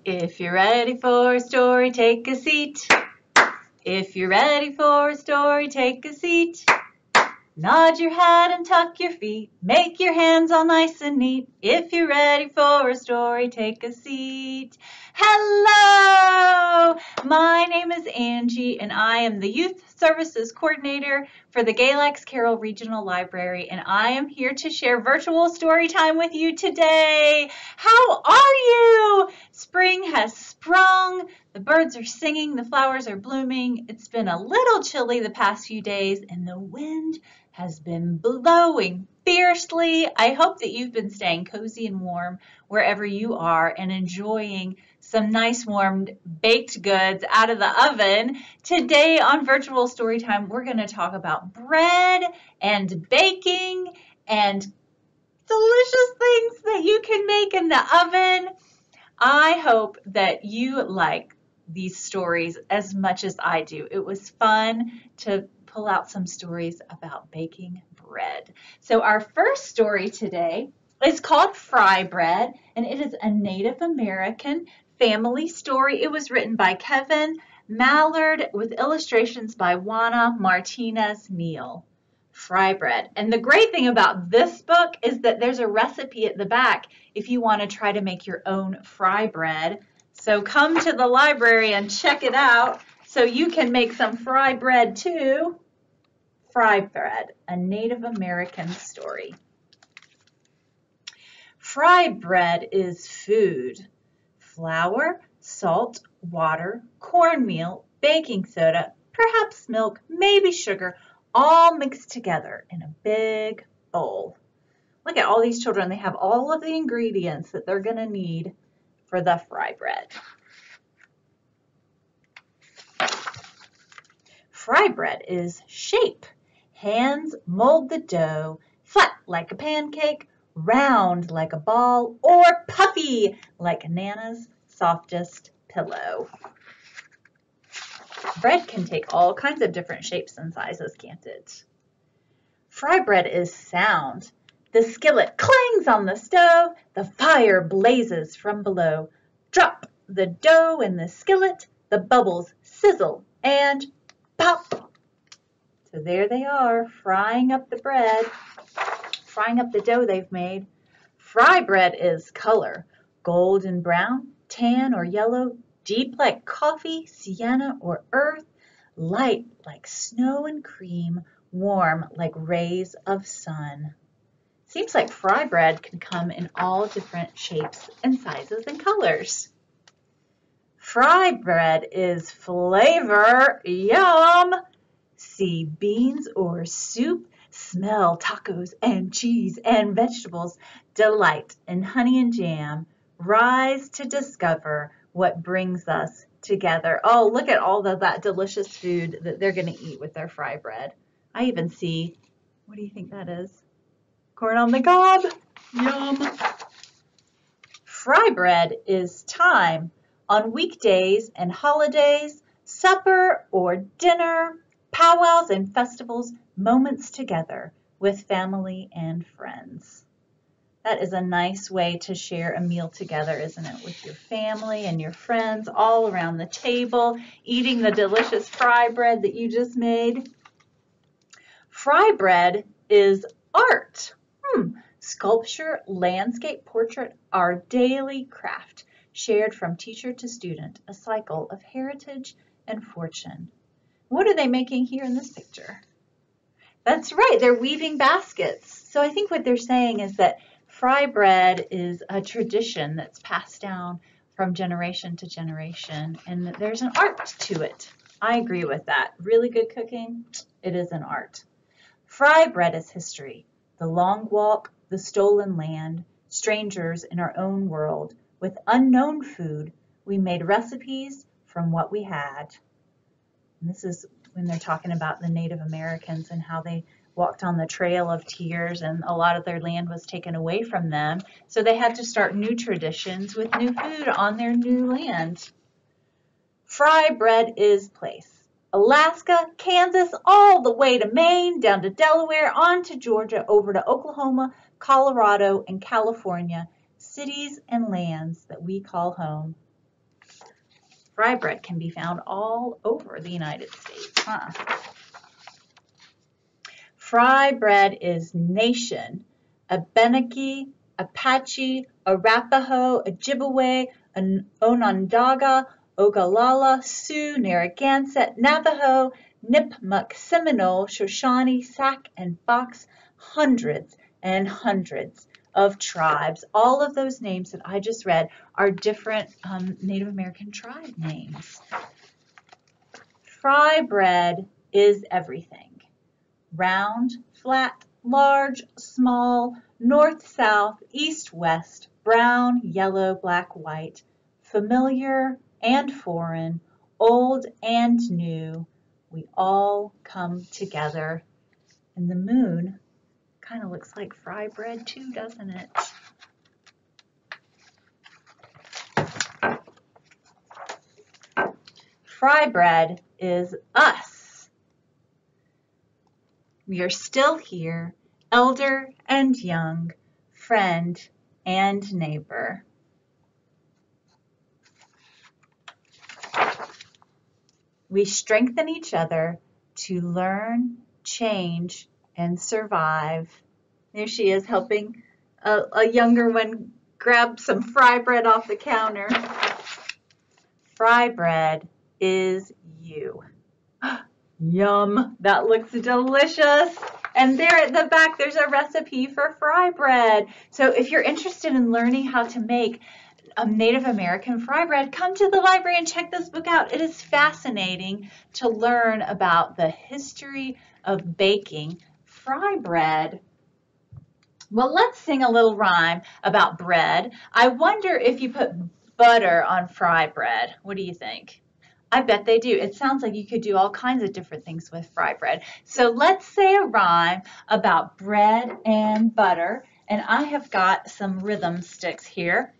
If you're ready for a story, take a seat. If you're ready for a story, take a seat. Nod your head and tuck your feet. Make your hands all nice and neat. If you're ready for a story, take a seat. Hello! My name is Angie, and I am the Youth Services Coordinator for the Galax-Carroll Regional Library, and I am here to share virtual story time with you today. How are you? Spring has sprung. The birds are singing. The flowers are blooming. It's been a little chilly the past few days, and the wind has been blowing fiercely. I hope that you've been staying cozy and warm wherever you are and enjoying some nice warm baked goods out of the oven. Today on Virtual Storytime, we're going to talk about bread and baking and delicious things that you can make in the oven. I hope that you like these stories as much as I do. It was fun to pull out some stories about baking bread. So our first story today is called Fry Bread, and it is a Native American family story. It was written by Kevin Mallard with illustrations by Juana Martinez Neal. Fry bread. And the great thing about this book is that there's a recipe at the back if you want to try to make your own fry bread. So come to the library and check it out so you can make some fry bread too. Fry bread, a Native American story. Fry bread is food. Flour, salt, water, cornmeal, baking soda, perhaps milk, maybe sugar, all mixed together in a big bowl. Look at all these children. They have all of the ingredients that they're going to need for the fry bread. Fry bread is shape. Hands mold the dough, flat like a pancake, round like a ball, or puffy like Nana's softest pillow. Bread can take all kinds of different shapes and sizes, can't it? Fry bread is sound. The skillet clangs on the stove. The fire blazes from below. Drop the dough in the skillet. The bubbles sizzle and pop. So there they are, frying up the bread, frying up the dough they've made. Fry bread is color. Golden brown, tan or yellow, deep like coffee, sienna, or earth, light like snow and cream, warm like rays of sun. Seems like fry bread can come in all different shapes and sizes and colors. Fry bread is flavor, yum. See beans or soup, smell tacos and cheese and vegetables, delight in honey and jam, rise to discover what brings us together. Oh, look at all of that delicious food that they're going to eat with their fry bread. I even see, what do you think that is? Corn on the cob. Yum. Fry bread is time on weekdays and holidays, supper or dinner, powwows and festivals, moments together with family and friends. That is a nice way to share a meal together, isn't it? With your family and your friends all around the table, eating the delicious fry bread that you just made. Fry bread is art. Sculpture, landscape, portrait, our daily craft, shared from teacher to student, a cycle of heritage and fortune. What are they making here in this picture? That's right, they're weaving baskets. So I think what they're saying is that fry bread is a tradition that's passed down from generation to generation, and that there's an art to it. I agree with that. Really good cooking, it is an art. Fry bread is history. The long walk, the stolen land, strangers in our own world. With unknown food, we made recipes from what we had. And this is when they're talking about the Native Americans and how they walked on the Trail of Tears, and a lot of their land was taken away from them. So they had to start new traditions with new food on their new land. Fry bread is place. Alaska, Kansas, all the way to Maine, down to Delaware, on to Georgia, over to Oklahoma, Colorado, and California, cities and lands that we call home. Fry bread can be found all over the United States, huh? Fry bread is nation, Abenaki, Apache, Arapaho, Ojibwe, Onondaga, Ogallala, Sioux, Narragansett, Navajo, Nipmuc, Seminole, Shoshone, Sac, and Fox, hundreds and hundreds of tribes. All of those names that I just read are different Native American tribe names. Fry bread is everything. Round, flat, large, small, north, south, east, west, brown, yellow, black, white, familiar and foreign, old and new, we all come together. And the moon kind of looks like fry bread too, doesn't it? Fry bread is us. We are still here, elder and young, friend and neighbor. We strengthen each other to learn, change, and survive. There she is helping a younger one grab some fry bread off the counter. Fry bread is you. Yum, that looks delicious. And there at the back, there's a recipe for fry bread. So if you're interested in learning how to make Native American fry bread, come to the library and check this book out. It is fascinating to learn about the history of baking fry bread. Well, let's sing a little rhyme about bread. I wonder if you put butter on fry bread. What do you think? I bet they do. It sounds like you could do all kinds of different things with fry bread. So let's say a rhyme about bread and butter. And I have got some rhythm sticks here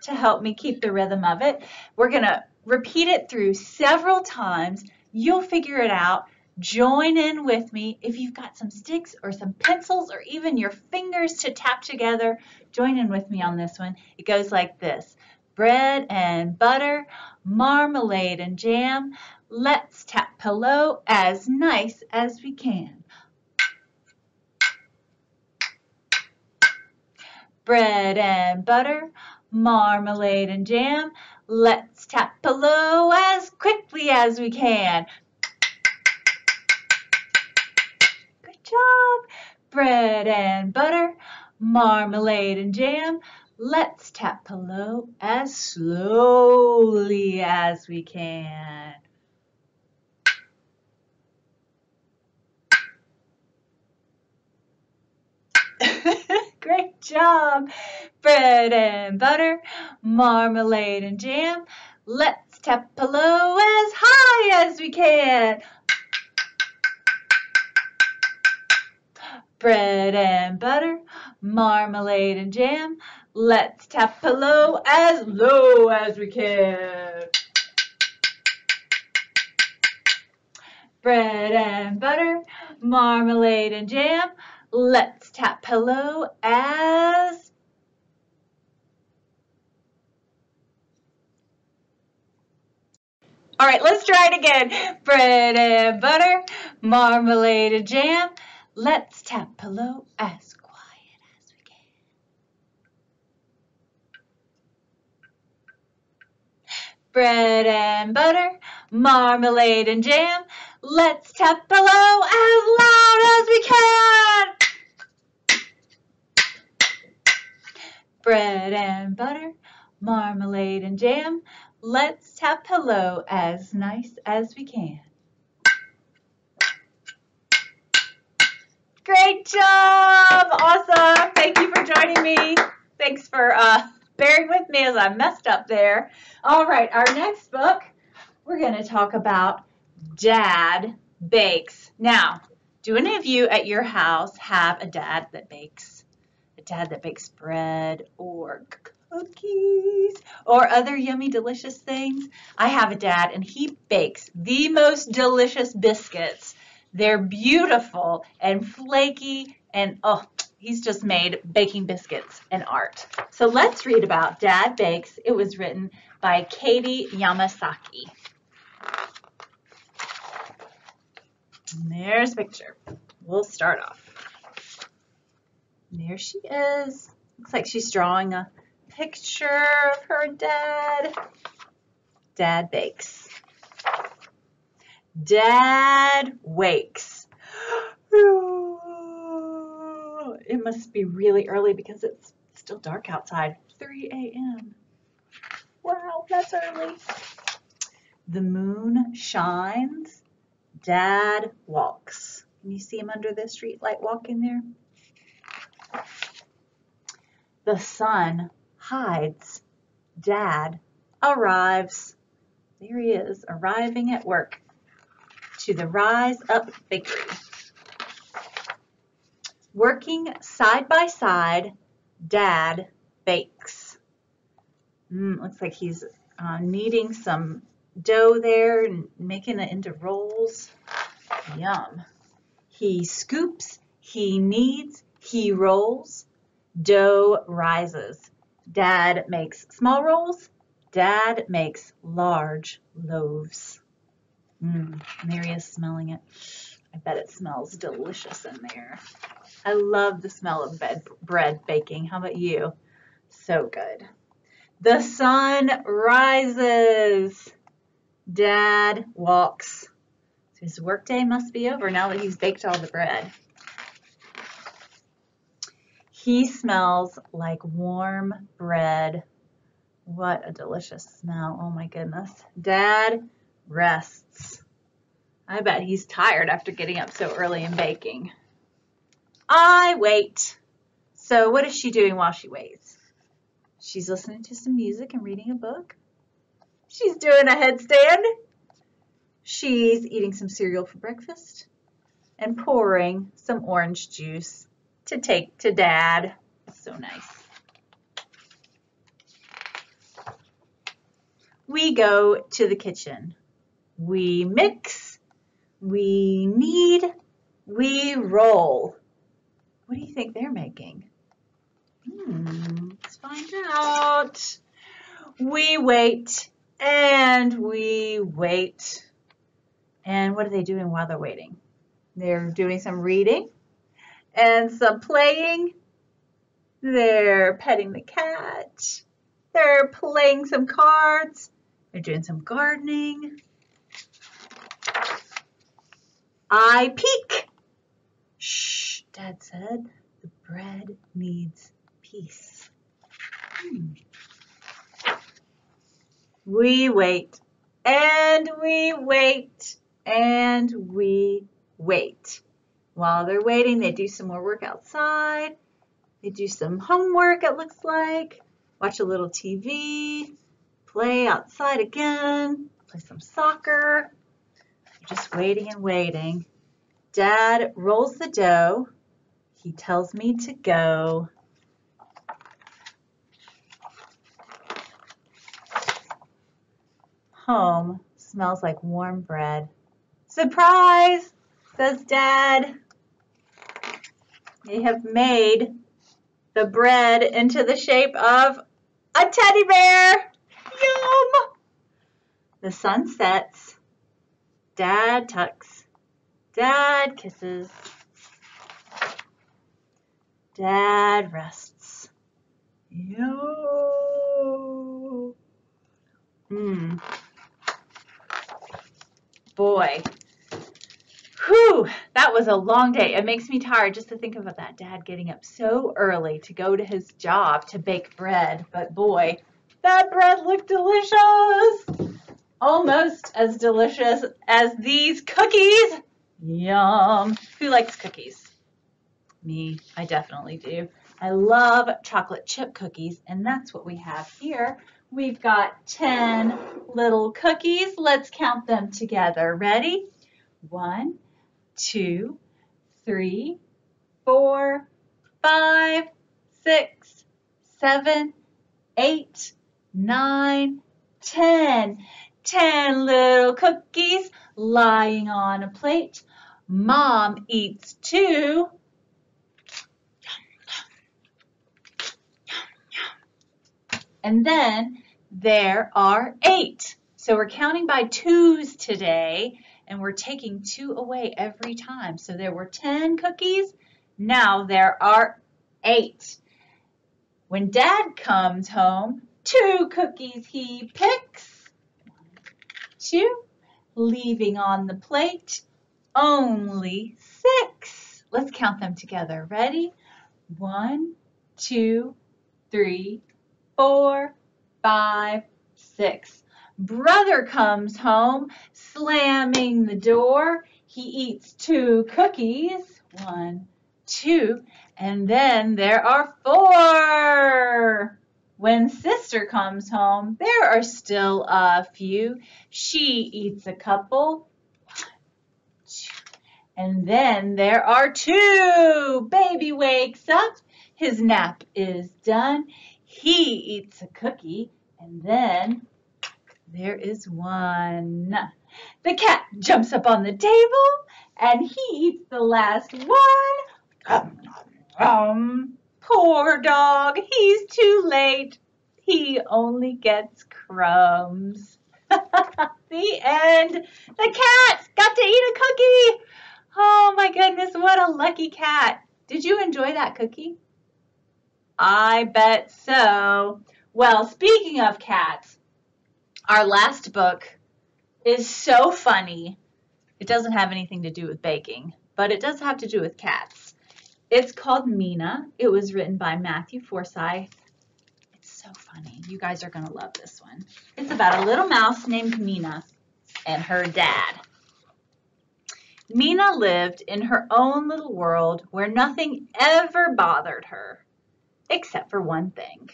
to help me keep the rhythm of it. We're going to repeat it through several times. You'll figure it out. Join in with me. If you've got some sticks or some pencils or even your fingers to tap together, join in with me on this one. It goes like this. Bread and butter, marmalade and jam. Let's tap pillow as nice as we can. Bread and butter, marmalade and jam. Let's tap pillow as quickly as we can. Good job. Bread and butter, marmalade and jam. Let's tap pillow as slowly as we can. Great job. Bread and butter, marmalade and jam. Let's tap pillow as high as we can. Bread and butter, marmalade and jam. Let's tap pillow as low as we can. Bread and butter, marmalade and jam. Let's tap pillow as all right, let's try it again. Bread and butter, marmalade and jam. Let's tap pillow as quiet as we can. Bread and butter, marmalade and jam. Let's tap pillow as loud as we can. Bread and butter, marmalade and jam. Let's tap pillow as nice as we can. Great job! Awesome! Thank you for joining me. Thanks for bearing with me as I messed up there. All right, our next book, we're going to talk about Dad Bakes. Now, do any of you at your house have a dad that bakes? A dad that bakes bread or cookies or other yummy, delicious things? I have a dad, and he bakes the most delicious biscuits. They're beautiful and flaky, and oh, He's just made baking biscuits an art. So let's read about Dad Bakes. It was written by Katie Yamasaki. And there's a picture. We'll start off. There she is. Looks like she's drawing a picture of her dad. Dad bakes. Dad wakes. It must be really early because it's still dark outside. 3 a.m. Wow, that's early. The moon shines. Dad walks. Can you see him under the street light walking there? The sun hides. Dad arrives. There he is, arriving at work to the Rise Up Bakery. Working side by side, Dad bakes. Looks like he's kneading some dough there and making it into rolls. Yum. He scoops, he kneads, he rolls. Dough rises. Dad makes small rolls. Dad makes large loaves. Mary is smelling it. I bet it smells delicious in there. I love the smell of bread baking. How about you? So good. The sun rises. Dad walks. So his workday must be over now that he's baked all the bread. He smells like warm bread. What a delicious smell. Oh my goodness. Dad rests. I bet he's tired after getting up so early and baking. I wait. So what is she doing while she waits? She's listening to some music and reading a book. She's doing a headstand. She's eating some cereal for breakfast and pouring some orange juice to take to Dad. So nice. We go to the kitchen. We mix, we knead, we roll. What do you think they're making? Let's find out. We wait and we wait. And what are they doing while they're waiting? They're doing some reading and some playing. They're petting the cat. They're playing some cards. They're doing some gardening. I peek. Shh, Dad said. The bread needs peace. We wait and we wait and we wait. While they're waiting, they do some more work outside. They do some homework, it looks like. Watch a little TV. Play outside again. Play some soccer. Just waiting and waiting. Dad rolls the dough. He tells me to go. Home smells like warm bread. Surprise, says Dad. They have made the bread into the shape of a teddy bear. Yum! The sun sets. Dad tucks. Dad kisses. Dad rests. Yo. Boy. Whew, that was a long day. It makes me tired just to think about that dad getting up so early to go to his job to bake bread. But boy, that bread looked delicious. Almost as delicious as these cookies. Yum. Who likes cookies? Me, I definitely do. I love chocolate chip cookies, and that's what we have here. We've got 10 little cookies. Let's count them together. Ready? 1, 2, 3, 4, 5, 6, 7, 8, 9, 10. 10 little cookies lying on a plate. Mom eats 2. And then there are 8. So we're counting by 2s today, and we're taking 2 away every time. So there were 10 cookies. Now there are 8. When Dad comes home, 2 cookies he picks. 1, 2, leaving on the plate only 6. Let's count them together. Ready? 1, 2, 3, 4, 5, 6. Brother comes home, slamming the door. He eats 2 cookies. 1, 2, and then there are 4. When sister comes home, there are still a few. She eats a couple. 1, 2, and then there are 2. Baby wakes up. His nap is done. He eats a cookie, and then there is 1. The cat jumps up on the table, and he eats the last one. Poor dog, he's too late. He only gets crumbs. The end. The cat got to eat a cookie. Oh my goodness, what a lucky cat. Did you enjoy that cookie? I bet so. Well, speaking of cats, our last book is so funny. It doesn't have anything to do with baking, but it does have to do with cats. It's called Mina. It was written by Matthew Forsythe. It's so funny. You guys are going to love this one. It's about a little mouse named Mina and her dad. Mina lived in her own little world where nothing ever bothered her, except for one thing.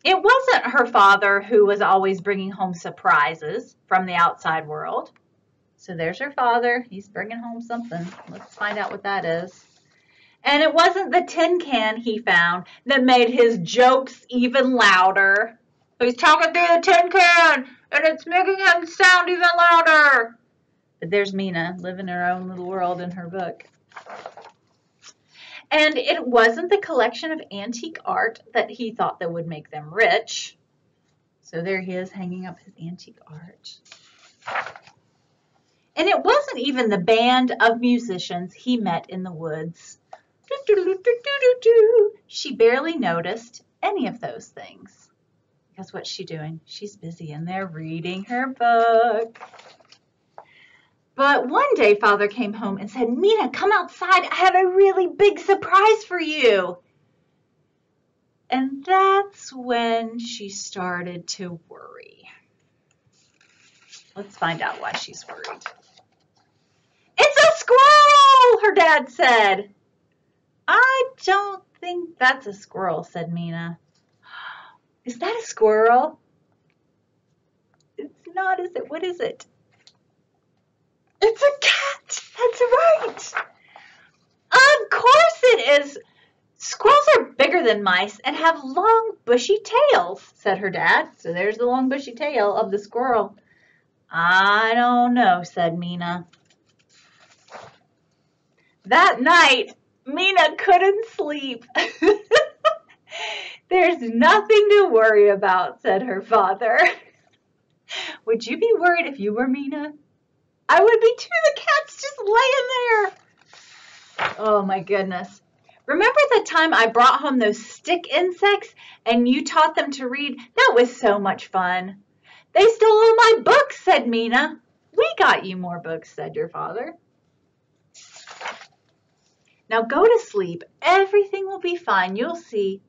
It wasn't her father who was always bringing home surprises from the outside world. So there's her father. He's bringing home something. Let's find out what that is. And it wasn't the tin can he found that made his jokes even louder. He's talking through the tin can, and it's making him sound even louder. But there's Mina living her own little world in her book. And it wasn't the collection of antique art that he thought that would make them rich. So there he is hanging up his antique art. And it wasn't even the band of musicians he met in the woods. She barely noticed any of those things. Because what's she doing? She's busy in there reading her book. But one day, Father came home and said, Mina, come outside. I have a really big surprise for you. And that's when she started to worry. Let's find out why she's worried. It's a squirrel, her dad said. I don't think that's a squirrel, said Mina. Is that a squirrel? It's not, is it? What is it? It's a cat. That's right. Of course it is. Squirrels are bigger than mice and have long, bushy tails, said her dad. So there's the long, bushy tail of the squirrel. I don't know, said Mina. That night, Mina couldn't sleep. There's nothing to worry about, said her father. Would you be worried if you were Mina? I would be too. The cat's just laying there. Oh my goodness. Remember the time I brought home those stick insects and you taught them to read? That was so much fun. They stole all my books, said Mina. We got you more books, said your father. Now go to sleep. Everything will be fine. You'll see.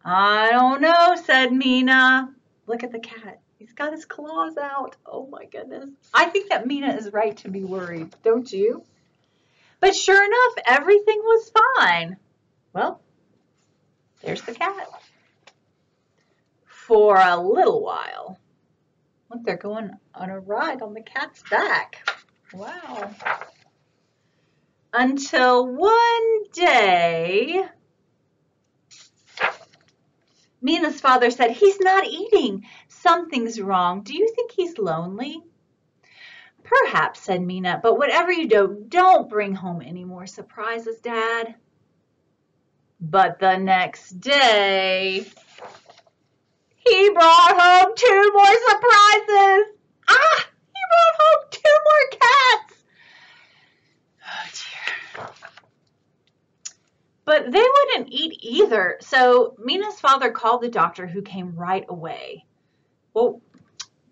I don't know, said Mina. Look at the cat. He's got his claws out. Oh my goodness. I think that Mina is right to be worried, don't you? But sure enough, everything was fine. Well, there's the cat. For a little while. Look, they're going on a ride on the cat's back. Wow. Until one day, Mina's father said, he's not eating. Something's wrong. Do you think he's lonely? Perhaps, said Mina, but whatever you do, don't bring home any more surprises, Dad. But the next day, he brought home 2 more surprises. He brought home 2 more cats. Oh, dear. But they wouldn't eat either, so Mina's father called the doctor, who came right away. Well,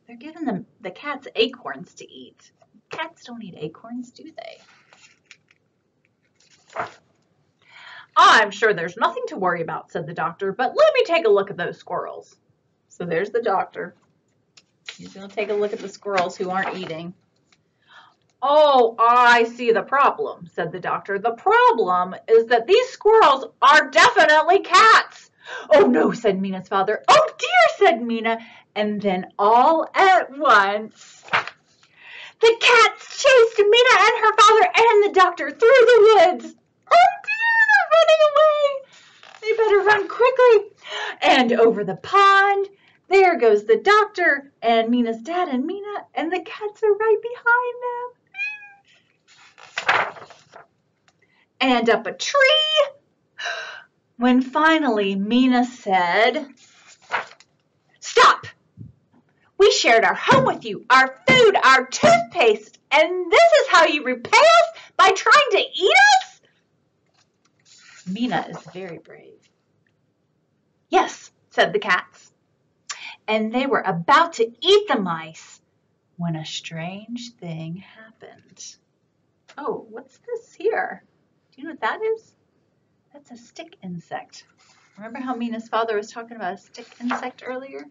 they're giving the cats acorns to eat. Cats don't eat acorns, do they? I'm sure there's nothing to worry about, said the doctor, but let me take a look at those squirrels. So there's the doctor. He's going to take a look at the squirrels who aren't eating. Oh, I see the problem, said the doctor. The problem is that these squirrels are definitely cats. Oh, no, said Mina's father. Oh, dear, said Mina. And then all at once, the cats chased Mina and her father and the doctor through the woods. Oh, dear, they're running away. They better run quickly. And over the pond, there goes the doctor and Mina's dad and Mina, and the cats are right behind them. And up a tree, when finally Mina said, "Stop! We shared our home with you, our food, our toothpaste, and this is how you repay us by trying to eat us?" Mina is very brave. "Yes," said the cats. And they were about to eat the mice when a strange thing happened. Oh, what's this here? Do you know what that is? That's a stick insect. Remember how Mina's father was talking about a stick insect earlier?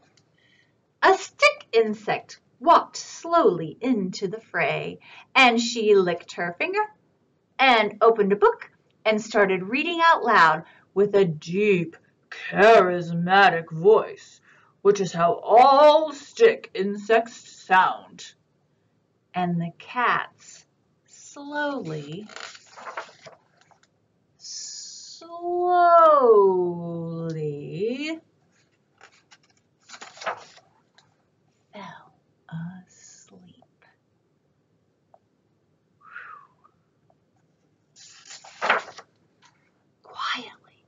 A stick insect walked slowly into the fray, and she licked her finger and opened a book and started reading out loud with a deep, charismatic voice, which is how all stick insects sound. And the cats slowly fell asleep. Quietly,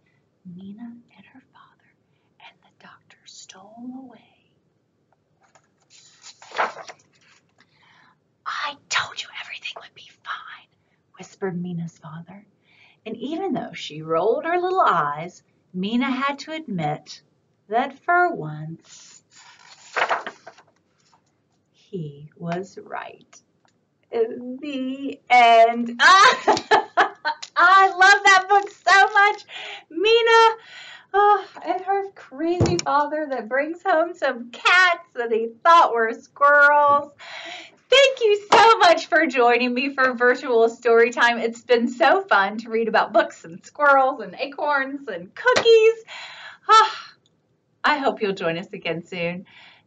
Mina and her father and the doctor stole away. "I told you everything would be fine," whispered Mina's father. And even though she rolled her little eyes, Mina had to admit that for once, he was right. The end. I love that book so much. Mina and her crazy father that brings home some cats that he thought were squirrels. Thank you so much for joining me for virtual story time. It's been so fun to read about books and squirrels and acorns and cookies. I hope you'll join us again soon.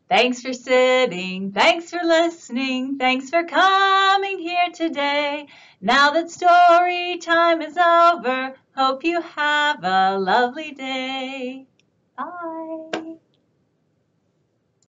Thanks for sitting. Thanks for listening. Thanks for coming here today. Now that story time is over, hope you have a lovely day. Bye.